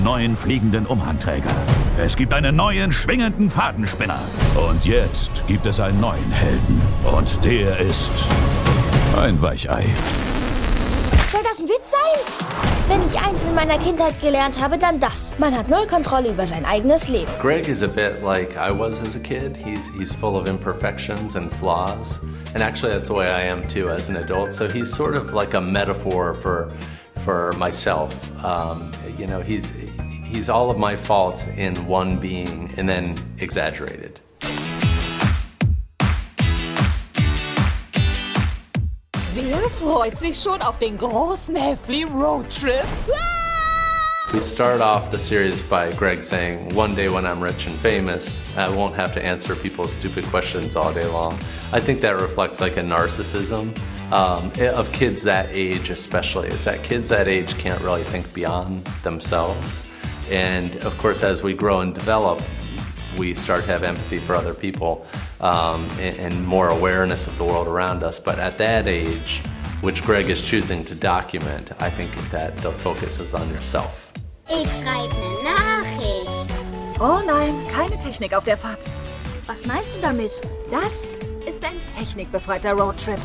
neuen fliegenden Umhangträger. Es gibt einen neuen schwingenden Fadenspinner. Und jetzt gibt es einen neuen Helden. Und der ist ein Weichei. Soll das ein Witz sein? Wenn ich eins in meiner Kindheit gelernt habe, dann das. Man hat null Kontrolle über sein eigenes Leben. Greg is a bit like I was as a kid. He's full of imperfections and flaws. And actually that's the way I am too as an adult. So he's sort of like a metaphor for myself. You know, he's all of my faults in one being and then exaggerated. Wer freut sich schon auf den großen Heffli Roadtrip? We start off the series by Greg saying, one day when I'm rich and famous, I won't have to answer people's stupid questions all day long. I think that reflects like a narcissism of kids that age especially, is that kids that age can't really think beyond themselves. And of course, as we grow and develop, we start to have empathy for other people and more awareness of the world around us. But at that age, which Greg is choosing to document, I think that the focus is on yourself. Ich schreibe eine Nachricht. Oh nein, keine Technik auf der Fahrt. Was meinst du damit? Das ist ein technikbefreiter Roadtrip.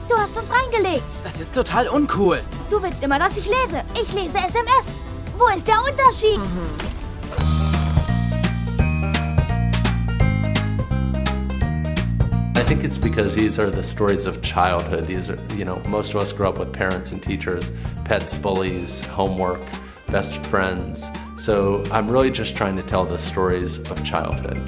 Du hast uns reingelegt. Das ist total uncool. Du willst immer, dass ich lese. Ich lese SMS. Wo ist der Unterschied? I think it's because these are the stories of childhood. These are, you know, most of us grow up with parents and teachers, pets, bullies, homework, best friends. So I'm really just trying to tell the stories of childhood.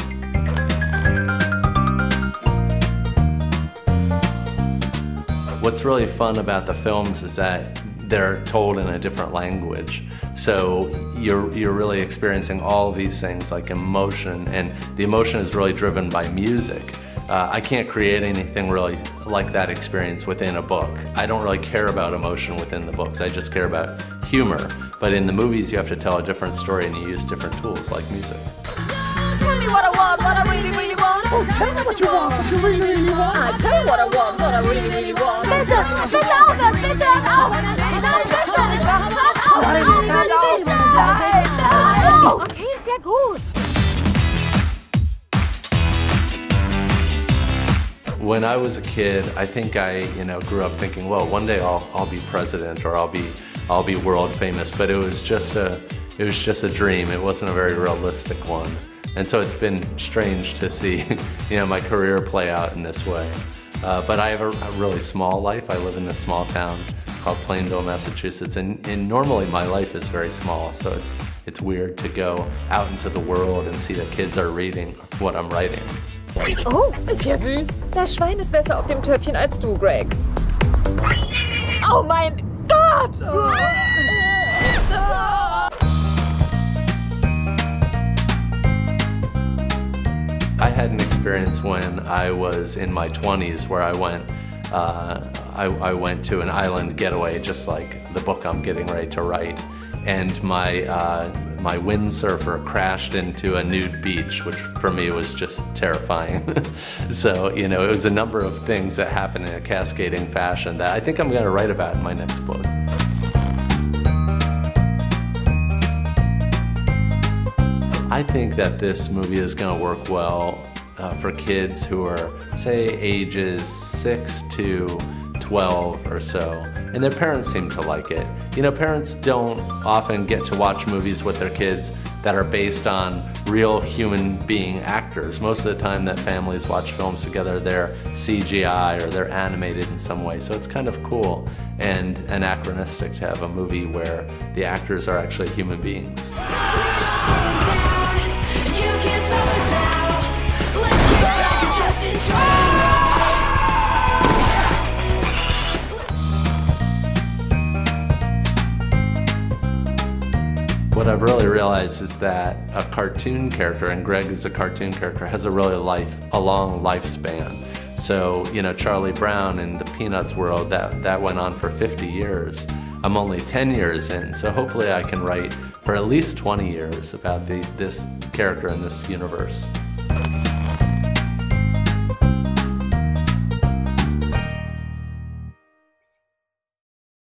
What's really fun about the films is that they're told in a different language. So you're really experiencing all of these things like emotion, and the emotion is really driven by music. I can't create anything really like that experience within a book. I don't really care about emotion within the books, I just care about humor. But in the movies you have to tell a different story and you use different tools like music. Tell me what I want, what I really, really want. Oh, tell me what you want, what you really, really want. I tell you what I want, what I really, really want. Bitte, bitte aufhören, bitte auf! Okay, ist ja gut. When I was a kid, I think I, grew up thinking, well, one day I'll be president or I'll be world famous. But it was just a dream. It wasn't a very realistic one. And so it's been strange to see, my career play out in this way. But I have a really small life. I live in this small town called Plainville, Massachusetts, and normally my life is very small. So it's weird to go out into the world and see that kids are reading what I'm writing. Oh, ist ja süß. Das Schwein ist besser auf dem Töpfchen als du, Greg. Oh mein Gott! I had an experience when I was in my 20s where I went to an island getaway, just like the book I'm getting ready to write. And my windsurfer crashed into a nude beach, which for me was just terrifying. So, it was a number of things that happened in a cascading fashion that I think I'm going to write about in my next book. I think that this movie is going to work well for kids who are, say, ages 6 to 12 or so, and their parents seem to like it. Parents don't often get to watch movies with their kids that are based on real human being actors. Most of the time that families watch films together, they're CGI or they're animated in some way, so it's kind of cool and anachronistic to have a movie where the actors are actually human beings. What I've really realized is that a cartoon character, and Greg is a cartoon character, has a long lifespan. So, Charlie Brown in the Peanuts world, that went on for 50 years. I'm only 10 years in, so hopefully I can write for at least 20 years about this character in this universe.